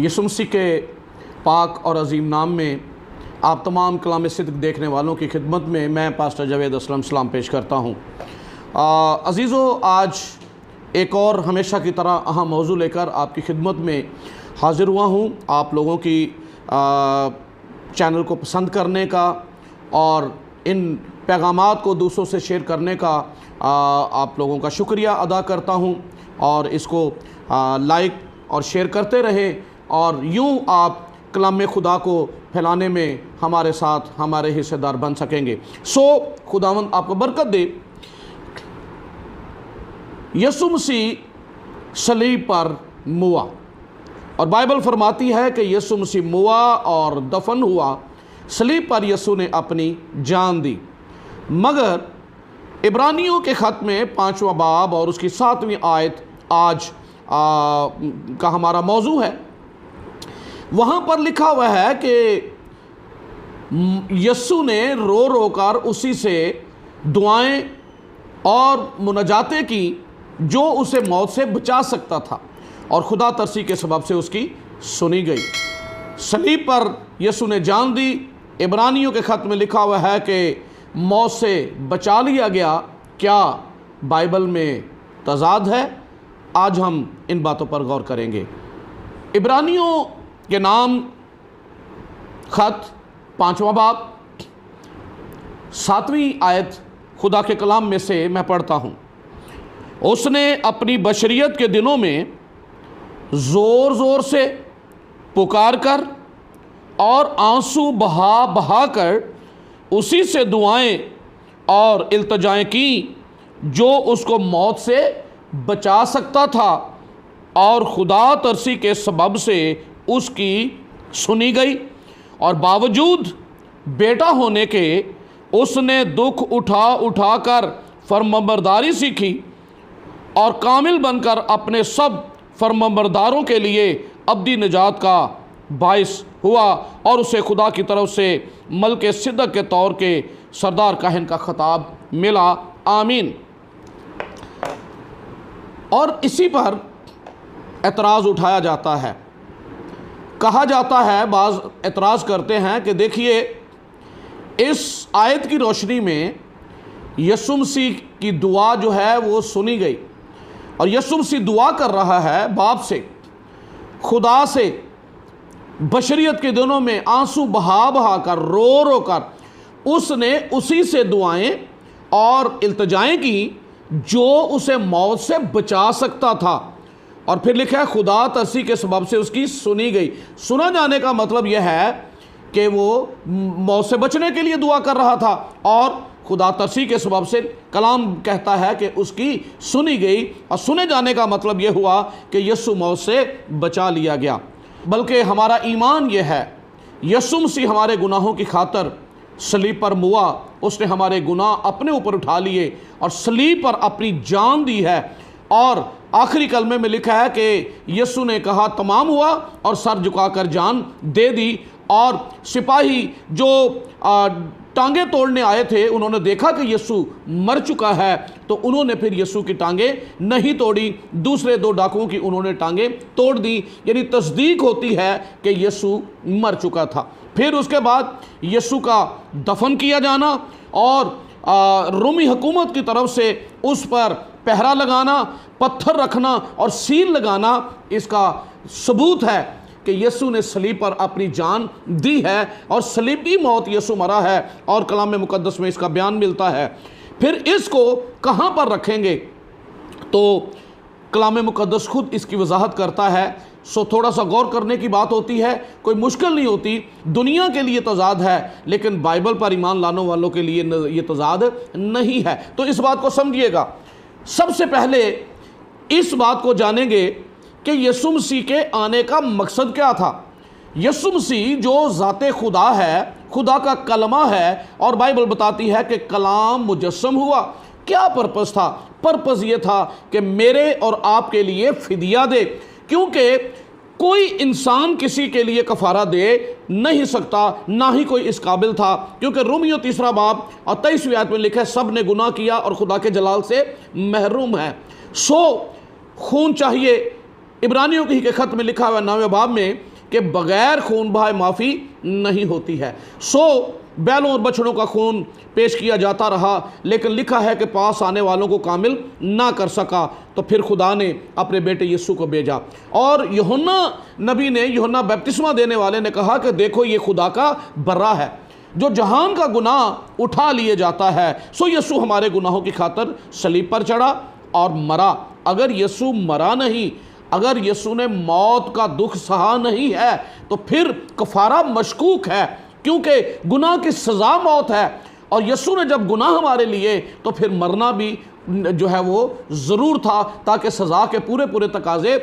यीशु मसीह के पाक और अजीम नाम में आप तमाम कलाम सिद्क देखने वालों की खिदमत में मैं पास्टर जावेद असलम सलाम पेश करता हूँ। अज़ीज़ों, आज एक और हमेशा की तरह अहम मौजू लेकर आपकी खिदमत में हाज़िर हुआ हूँ। आप लोगों की चैनल को पसंद करने का और इन पैगामात को दूसरों से शेयर करने का आप लोगों का शुक्रिया अदा करता हूँ और इसको लाइक और शेयर करते रहें और यूँ आप कलाम खुदा को फैलाने में हमारे साथ हमारे हिस्सेदार बन सकेंगे। खुदावंद आपको बरकत दे। यीशु मसीह सलीब पर मुआ और बाइबल फरमाती है कि यीशु मसीह मुआ और दफन हुआ। सलीब पर यीशु ने अपनी जान दी। मगर इब्रानियों के ख़त में 5वां बाब और उसकी 7वीं आयत आज का हमारा मौजू है। वहाँ पर लिखा हुआ है कि यीशु ने रो रो कर उसी से दुआएं और मुनाजातें की जो उसे मौत से बचा सकता था और खुदा तरसी के सबब से उसकी सुनी गई। सलीब पर यीशु ने जान दी। इब्रानियों के ख़त में लिखा हुआ है कि मौत से बचा लिया गया। क्या बाइबल में तज़ाद है? आज हम इन बातों पर गौर करेंगे। इब्रानियों के नाम ख़त 5वां बाब 7वीं आयत खुदा के कलाम में से मैं पढ़ता हूँ। उसने अपनी बशरियत के दिनों में ज़ोर ज़ोर से पुकार कर और आंसू बहा बहा कर उसी से दुआएं और इल्तिजाएं की जो उसको मौत से बचा सकता था और खुदा तरसी के सबब से उसकी सुनी गई। और बावजूद बेटा होने के उसने दुख उठा उठा कर फर्माबरदारी सीखी और कामिल बनकर अपने सब फर्माबरदारों के लिए अब्दी निजात का बाइस हुआ और उसे खुदा की तरफ से मलके सिद्दक के तौर के सरदार काहिन का खिताब मिला। आमीन। और इसी पर एतराज़ उठाया जाता है। कहा जाता है, बाज़ एतराज़ करते हैं कि देखिए, इस आयत की रोशनी में यीशु मसीह की दुआ जो है वो सुनी गई और यीशु मसीह दुआ कर रहा है बाप से, खुदा से। बशरियत के दिनों में आंसू बहा बहा कर रो रो कर उसने उसी से दुआएं और इल्तिजाएं की जो उसे मौत से बचा सकता था। और फिर लिखा है खुदा तरसी के सबब से उसकी सुनी गई। सुना जाने का मतलब यह है कि वो मौत से बचने के लिए दुआ कर रहा था और खुदा तरसी के सबब से कलाम कहता है कि उसकी सुनी गई। और सुने जाने का मतलब यह हुआ कि यीशु मौत से बचा लिया गया। बल्कि हमारा ईमान यह है, यीशु मसीह हमारे गुनाहों की खातर सलीब पर मुआ। उसने हमारे गुनाह अपने ऊपर उठा लिए और सलीब पर अपनी जान दी है। और आखिरी कलमे में लिखा है कि यीशु ने कहा तमाम हुआ और सर झुकाकर जान दे दी। और सिपाही जो टांगे तोड़ने आए थे उन्होंने देखा कि यीशु मर चुका है तो उन्होंने फिर यीशु की टांगे नहीं तोड़ी, दूसरे 2 डाकुओं की उन्होंने टांगे तोड़ दी। यानी तस्दीक होती है कि यीशु मर चुका था। फिर उसके बाद यीशु का दफन किया जाना और रोमी हुकूमत की तरफ से उस पर पहरा लगाना, पत्थर रखना और सील लगाना, इसका सबूत है कि यीशु ने सलीब पर अपनी जान दी है और सलीबी मौत यीशु मरा है और कलाम मुकद्दस में इसका बयान मिलता है। फिर इसको कहाँ पर रखेंगे तो कलाम मुकद्दस खुद इसकी वजाहत करता है। थोड़ा सा गौर करने की बात होती है, कोई मुश्किल नहीं होती। दुनिया के लिए तज़ाद है लेकिन बाइबल पर ईमान लाने वालों के लिए ये तज़ाद नहीं है। तो इस बात को समझिएगा। सबसे पहले इस बात को जानेंगे कि यीशु मसीह के आने का मकसद क्या था। यीशु मसीह जो ज़ाते खुदा है, खुदा का कलमा है और बाइबल बताती है कि कलाम मुजस्सम हुआ। क्या पर्पस था? पर्पस ये था कि मेरे और आपके लिए फिदिया दे, क्योंकि कोई इंसान किसी के लिए कफ़ारा दे नहीं सकता, ना ही कोई इस काबिल था। क्योंकि रोमियो 3 बाब और 23वीं आयत में लिखा है सब ने गुनाह किया और खुदा के जलाल से महरूम है। खून चाहिए। इब्रानियों के ख़त में लिखा हुआ 9वें बाब में کہ بغیر خون بہائے معافی نہیں ہوتی ہے۔ سو بیلوں اور بچڑوں کا خون پیش کیا جاتا رہا، لیکن لکھا ہے کہ پاس آنے والوں کو کامل نہ کر سکا، تو پھر خدا نے اپنے بیٹے یسوع کو بھیجا۔ اور یوحنا نبی نے، یوحنا بپتسمہ دینے والے نے کہا کہ دیکھو یہ خدا کا برا ہے جو جہان کا گناہ اٹھا لیے جاتا ہے۔ سو یسوع ہمارے گناہوں کی خاطر صلیب پر چڑھا اور مرا۔ اگر یسوع مرا نہیں، اگر یسوع نے موت کا دکھ سہا نہیں ہے، تو پھر کفارہ مشکوک ہے، کیونکہ گناہ کی سزا موت ہے، اور یسوع نے جب گناہ ہمارے لیے تو پھر مرنا بھی جو ہے وہ ضرور تھا، تاکہ سزا کے پورے تقاضے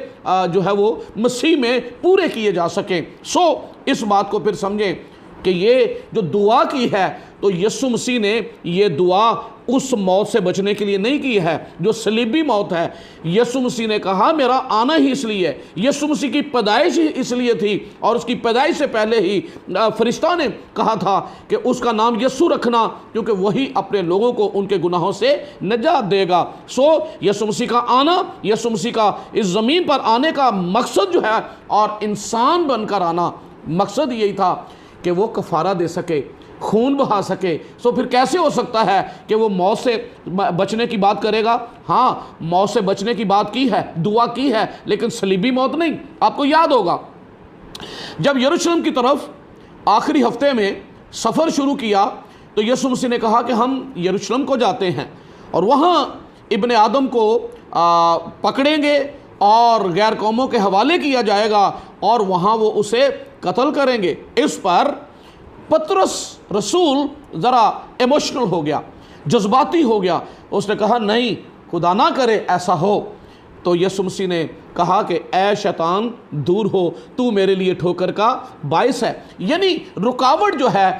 جو ہے وہ مسیح میں پورے کیے جا سکیں۔ سو اس بات کو پھر سمجھیں کہ یہ جو دعا کی ہے تو یسوع مسیح نے یہ دعا اس موت سے بچنے کے لیے نہیں کی ہے جو صلیبی موت ہے۔ یسوع مسیح نے کہا میرا آنا ہی اس لیے، یسوع مسیح کی پیدائش ہی اس لیے تھی، اور اس کی پیدائش سے پہلے ہی فرشتہ نے کہا تھا کہ اس کا نام یسوع رکھنا، کیونکہ وہی اپنے لوگوں کو ان کے گناہوں سے نجات دے گا۔ سو یسوع مسیح کا آنا، یسوع مسیح کا اس زمین پر آنے کا مقصد جو ہے، اور انسان بن کر آنا، مقصد یہی تھا کہ وہ کفارہ دے سکے، خون بہا سکے۔ سو پھر کیسے ہو سکتا ہے کہ وہ موت سے بچنے کی بات کرے گا؟ ہاں، موت سے بچنے کی بات کی ہے، دعا کی ہے، لیکن صلیبی موت نہیں۔ آپ کو یاد ہوگا جب یروشلم کی طرف آخری ہفتے میں سفر شروع کیا تو یسوع مسیح نے کہا کہ ہم یروشلم کو جاتے ہیں، اور وہاں ابن آدم کو پکڑیں گے اور غیر قوموں کے حوالے کیا جائے گا، اور وہاں وہ اسے قتل کریں گے۔ اس پر پطرس رسول ذرا ایموشنل ہو گیا، جذباتی ہو گیا۔ اس نے کہا نہیں، خدا نہ کرے ایسا ہو۔ تو یسوع مسیح نے کہا کہ اے شیطان دور ہو، تو میرے لیے ٹھوکر کا باعث ہے۔ یعنی رکاوٹ جو ہے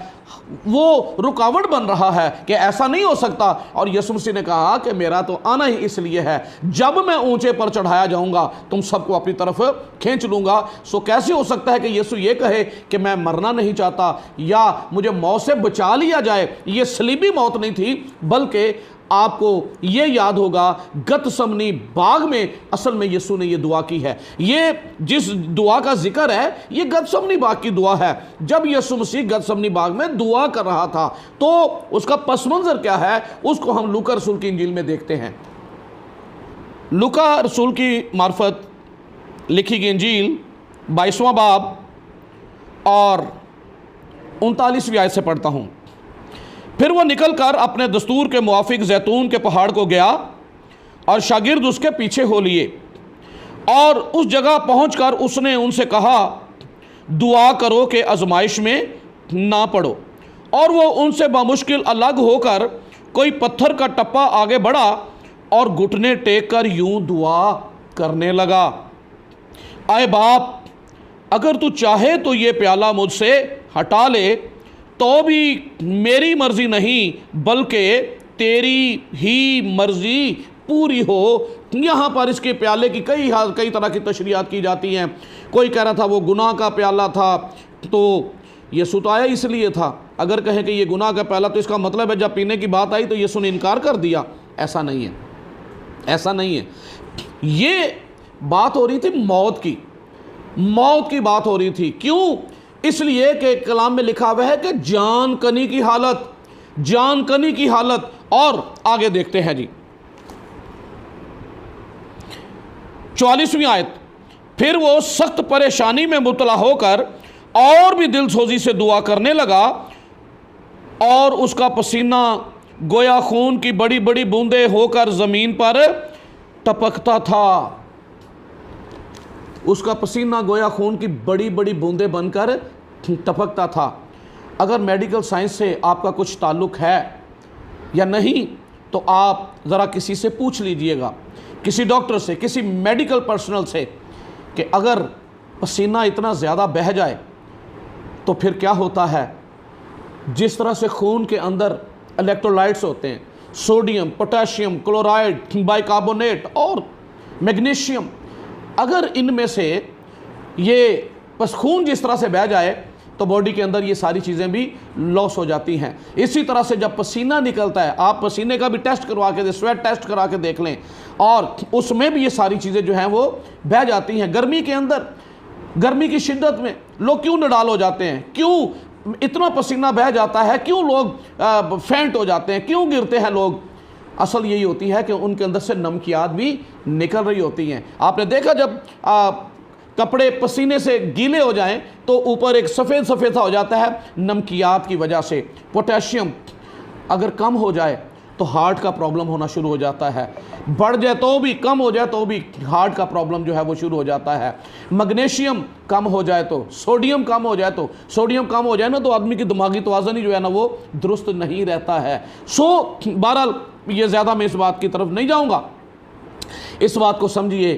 وہ رکاوٹ بن رہا ہے کہ ایسا نہیں ہو سکتا، اور یسوع مسیح نے کہا کہ میرا تو آنا ہی اس لیے ہے، جب میں اونچے پر چڑھایا جاؤں گا تم سب کو اپنی طرف کھینچ لوں گا۔ سو کیسے ہو سکتا ہے کہ یسوع یہ کہے کہ میں مرنا نہیں چاہتا یا مجھے موت سے بچا لیا جائے؟ یہ صلیبی موت نہیں تھی، بلکہ آپ کو یہ یاد ہوگا گتسمنی باغ میں اصل میں یسوع نے یہ دعا کی ہے۔ یہ جس دعا کا ذکر ہے یہ گتسمنی باغ کی دعا ہے۔ جب یسوع مسیح گتسمنی باغ میں دعا کر رہا تھا تو اس کا پس منظر کیا ہے، اس کو ہم لوکا رسول کی انجیل میں دیکھتے ہیں۔ لوکا رسول کی معرفت لکھی گئی انجیل 22واں باب اور 39ویں آیت سے پڑھتا ہوں۔ پھر وہ نکل کر اپنے دستور کے موافق زیتون کے پہاڑ کو گیا اور شاگرد اس کے پیچھے ہو لیے، اور اس جگہ پہنچ کر اس نے ان سے کہا دعا کرو کہ آزمائش میں نہ پڑو۔ اور وہ ان سے بامشکل الگ ہو کر کوئی پتھر کا ٹپا آگے بڑھا اور گھٹنے ٹیک کر یوں دعا کرنے لگا، اے باپ اگر تو چاہے تو یہ پیالہ مجھ سے ہٹا لے، تو بھی میری مرضی نہیں بلکہ تیری ہی مرضی پوری ہو۔ یہاں پر اس کے پیالے کی کئی طرح کی تشریحات کی جاتی ہیں۔ کوئی کہہ رہا تھا وہ گناہ کا پیالہ تھا، تو یسوع تو آیا اس لیے تھا۔ اگر کہیں کہ یہ گناہ کا پیالہ تو اس کا مطلب ہے جب پینے کی بات آئی تو یسوع نے انکار کر دیا۔ ایسا نہیں ہے، ایسا نہیں ہے۔ یہ بات ہو رہی تھی موت کی بات ہو رہی تھی۔ کیوں؟ اس لیے کہ کلام میں لکھا ہوا ہے کہ جان کنی کی حالت۔ اور آگے دیکھتے ہیں جی 44ویں آیت۔ پھر وہ سخت پریشانی میں مبتلا ہو کر اور بھی دل سوزی سے دعا کرنے لگا، اور اس کا پسینہ گویا خون کی بڑی بڑی بوندیں ہو کر زمین پر ٹپکتا تھا۔ اس کا پسینہ گویا خون کی بڑی بڑی بوندیں بن کر ٹپکتا تھا۔ اگر میڈیکل سائنس سے آپ کا کچھ تعلق ہے یا نہیں تو آپ ذرا کسی سے پوچھ لیجئے گا، کسی ڈاکٹر سے، کسی میڈیکل پرسنل سے، کہ اگر پسینہ اتنا زیادہ بہہ جائے تو پھر کیا ہوتا ہے۔ جس طرح سے خون کے اندر الیکٹرولائٹس ہوتے ہیں، سوڈیم، پوٹاشیم، کلورائڈ، بائیکاربونیٹ اور میگنیشیم، اگر ان میں سے یہ بس خون جس طرح سے بہہ جائے تو باڈی کے اندر یہ ساری چیزیں بھی لاس ہو جاتی ہیں۔ اسی طرح سے جب پسینہ نکلتا ہے، آپ پسینے کا بھی ٹیسٹ کروا کے سویٹ ٹیسٹ کرا کے دیکھ لیں، اور اس میں بھی یہ ساری چیزیں جو ہیں وہ بہہ جاتی ہیں۔ گرمی کے اندر गर्मी की शिद्दत में लोग क्यों निडाल हो जाते हैं, क्यों इतना पसीना बह जाता है, क्यों लोग फेंट हो जाते हैं, क्यों गिरते हैं लोग? असल यही होती है कि उनके अंदर से नमकियात भी निकल रही होती हैं। आपने देखा जब कपड़े पसीने से गीले हो जाएं तो ऊपर एक सफ़ेद सफ़ेद सा हो जाता है, नमकियात की वजह से। पोटेशियम अगर कम हो जाए तो हार्ट का प्रॉब्लम होना शुरू हो जाता है, बढ़ जाए तो भी, कम हो जाए तो भी हार्ट का प्रॉब्लम जो है वो शुरू हो जाता है। मैग्नीशियम कम हो जाए तो, सोडियम कम हो जाए तो, सोडियम कम हो जाए ना तो आदमी की दिमागी तवाज़ुन ही जो है ना वो दुरुस्त नहीं रहता है। बहरहाल ये ज़्यादा मैं इस बात की तरफ नहीं जाऊँगा। इस बात को समझिए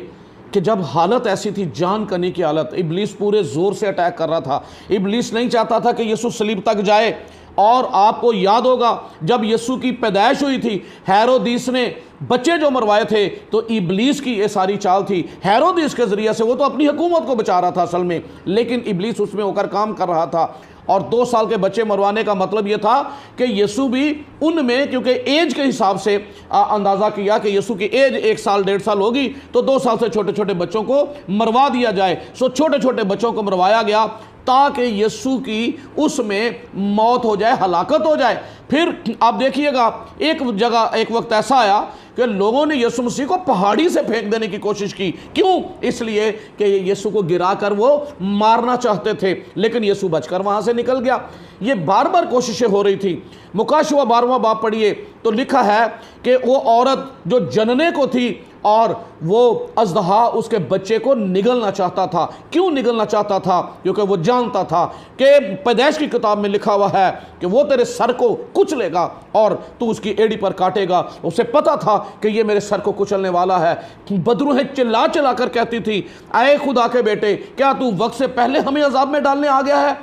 कि जब हालत ऐसी थी, जान करने की हालत, इब्लीस पूरे ज़ोर से अटैक कर रहा था। इब्लीस नहीं चाहता था कि यीशु सलीब तक जाए। और आपको याद होगा जब यीशु की पैदाइश हुई थी, हेरोदिस ने बच्चे जो मरवाए थे, तो इब्लीस की ये सारी चाल थी। हेरोदिस के ज़रिए से वो तो अपनी हुकूमत को बचा रहा था असल में, लेकिन इब्लीस उसमें होकर काम कर रहा था। और 2 साल के बच्चे मरवाने का मतलब ये था कि यीशु भी उनमें, क्योंकि एज के हिसाब से अंदाज़ा किया कि यीशु की एज 1 साल 1.5 साल होगी, तो 2 साल से छोटे छोटे बच्चों को मरवा दिया जाए। सो छोटे छोटे बच्चों को मरवाया गया ताकि यीशु की उसमें मौत हो जाए, हलाकत हो जाए। फिर आप देखिएगा एक जगह एक वक्त ऐसा आया कि लोगों ने यीशु मसीह को पहाड़ी से फेंक देने की कोशिश की। क्यों? इसलिए कि यीशु को गिराकर वो मारना चाहते थे, लेकिन यीशु बचकर वहां से निकल गया। ये बार बार कोशिशें हो रही थी। मुकाशवा 12वां बाब पढ़िए तो लिखा है कि वो औरत जो जनने को थी और वो अज़दहा उसके बच्चे को निगलना चाहता था। क्यों निगलना चाहता था? क्योंकि वो जानता था कि पैदाइश की किताब में लिखा हुआ है कि वो तेरे सर को कुचलेगा और तू उसकी एड़ी पर काटेगा। उसे पता था कि ये मेरे सर को कुचलने वाला है। बदरूहें चिल्ला चिल्ला कर कहती थी, आए खुदा के बेटे, क्या तू वक्त से पहले हमें अजाब में डालने आ गया है?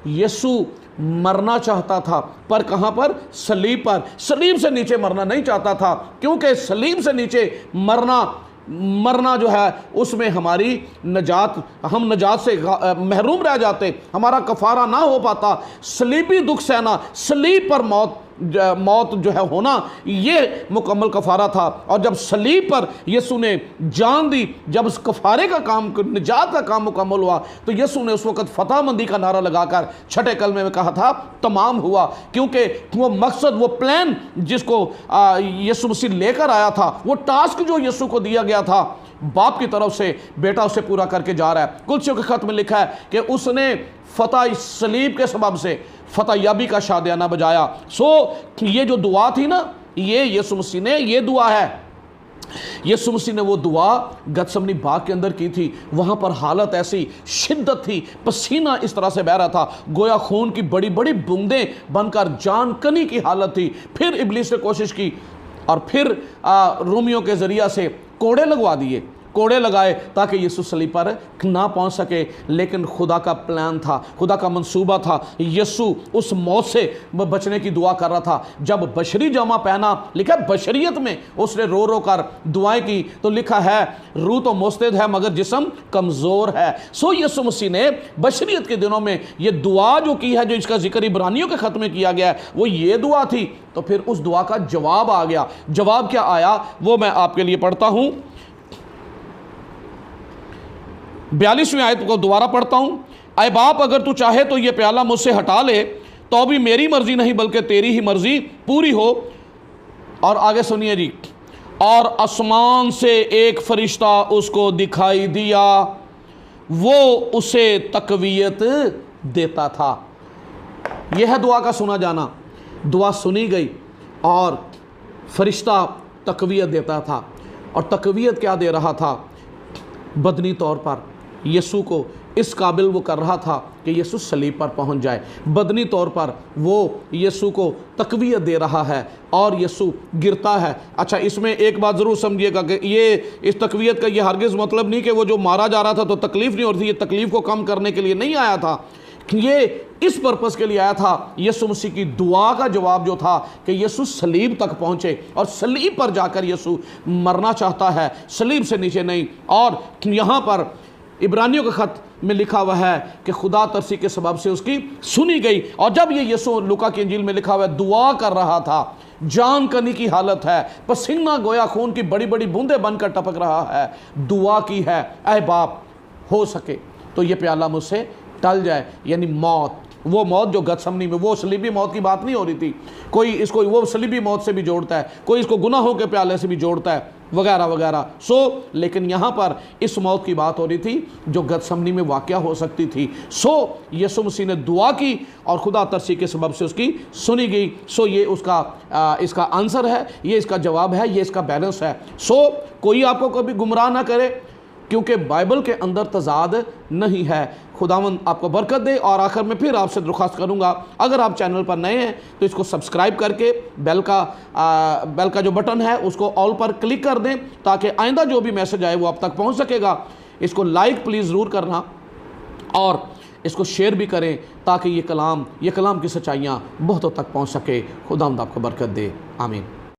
यीशु मरना चाहता था, पर कहाँ पर? सलीब पर। सलीब से नीचे मरना नहीं चाहता था, क्योंकि सलीब से नीचे मरना जो है उसमें हमारी नजात, हम नजात से महरूम रह जाते, हमारा कफारा ना हो पाता। सलीबी दुख सहना, सलीब पर मौत जो है होना, ये मुकम्मल कफारा था। और जब सलीब पर यीशु ने जान दी, जब उस कफारे का काम, निजात का काम मुकम्मल हुआ, तो यीशु ने उस वक़्त फतह मंदी का नारा लगाकर छठे कलमे में कहा था, तमाम हुआ। क्योंकि वो मकसद, वो प्लान जिसको यीशु मसीह लेकर आया था, वो टास्क जो यीशु को दिया गया था बाप की तरफ से, बेटा उसे पूरा करके जा रहा है। कुलसियों के खत में लिखा है कि उसने फतह सलीब के सबब से फतह याबी का शादियाना बजाया। ये जो दुआ थी ना, ये यीशु मसीह ने, ये दुआ है, यीशु मसीह ने वो दुआ गतसमनी बाग के अंदर की थी। वहाँ पर हालत ऐसी शिद्दत थी, पसीना इस तरह से बह रहा था, गोया खून की बड़ी बड़ी बूंदें बनकर जान कनी की हालत थी। फिर इब्लीस ने कोशिश की और फिर रोमियों के ज़रिए से कोड़े लगवा दिए, कोड़े लगाए ताकि यीशु सलीब पर ना पहुंच सके। लेकिन खुदा का प्लान था, खुदा का मंसूबा था। यीशु उस मौत से बचने की दुआ कर रहा था। जब बशरी जामा पहना, लिखा बशरियत में उसने रो रो कर दुआएं की, तो लिखा है रूह तो मुस्तैद है मगर जिस्म कमज़ोर है। यीशु मसीह ने बशरियत के दिनों में ये दुआ जो की है, जो इसका जिक्र इब्रानियों के खत में किया गया है, वो ये दुआ थी। तो फिर उस दुआ का जवाब आ गया। जवाब क्या आया वो मैं आपके लिए पढ़ता हूँ। 42वीं आयत को दोबारा पढ़ता हूं। ऐ बाप, अगर तू चाहे तो ये प्याला मुझसे हटा ले, तो भी मेरी मर्जी नहीं बल्कि तेरी ही मर्जी पूरी हो। और आगे सुनिए जी, और आसमान से एक फरिश्ता उसको दिखाई दिया, वो उसे तकवीयत देता था। यह है दुआ का सुना जाना। दुआ सुनी गई और फरिश्ता तकवीयत देता था। और तकवीयत क्या दे रहा था? बदनी तौर पर यीशु को इस काबिल वो कर रहा था कि यीशु सलीब पर पहुंच जाए। बदनी तौर पर वो यीशु को तकवीयत दे रहा है और यीशु गिरता है। अच्छा, इसमें एक बात ज़रूर समझिएगा कि ये इस तकवीयत का ये हरगिज़ मतलब नहीं कि वो जो मारा जा रहा था तो तकलीफ़ नहीं हो रही थी। ये तकलीफ़ को कम करने के लिए नहीं आया था, ये इस पर्पस के लिए आया था। यीशु मसीह की दुआ का जवाब जो था कि यीशु सलीब तक पहुंचे और सलीब पर जाकर यीशु मरना चाहता है, सलीब से नीचे नहीं। और यहाँ पर इब्रानियों के खत में लिखा हुआ है कि खुदा तरसी के सबब से उसकी सुनी गई। और जब ये यीशु लूका की इंजील में लिखा हुआ है दुआ कर रहा था, जान कनी की हालत है, पसीना गोया खून की बड़ी बड़ी बूंदें बनकर टपक रहा है, दुआ की है, ऐ बाप ہو سکے تو یہ پیالہ مجھ سے ٹل جائے، یعنی موت، وہ موت جو گتسمنی میں، وہ صلیبی موت کی بات نہیں ہو رہی تھی، کوئی اس کو وہ صلیبی موت سے بھی جوڑتا ہے، کوئی اس کو گناہوں کے پیالے سے بھی جوڑتا ہے وغیرہ وغیرہ، لیکن یہاں پر اس موت کی بات ہو رہی تھی جو گتسمنی میں واقع ہو سکتی تھی۔ یسوع مسیح نے دعا کی اور خدا ترسی کے سبب سے اس کی سنی گئی۔ یہ اس کا آنسر ہے، یہ اس کا جواب ہے، یہ اس کا بیلنس ہے۔ کوئی آپ کو کبھی گمراہ نہ کرے، کیونکہ بائبل کے اندر تضاد نہیں ہے۔ خداوند آپ کو برکت دے، اور آخر میں پھر آپ سے درخواست کروں گا، اگر آپ چینل پر نئے ہیں تو اس کو سبسکرائب کر کے بیل کا جو بٹن ہے اس کو آل پر کلک کر دیں، تاکہ آئندہ جو بھی میسج آئے وہ آپ تک پہنچ سکے گا۔ اس کو لائک پلیز ضرور کرنا، اور اس کو شیئر بھی کریں، تاکہ یہ کلام کی سچائیاں بہتوں تک پہنچ سکے۔ خداوند آپ کو برکت دے، آمین۔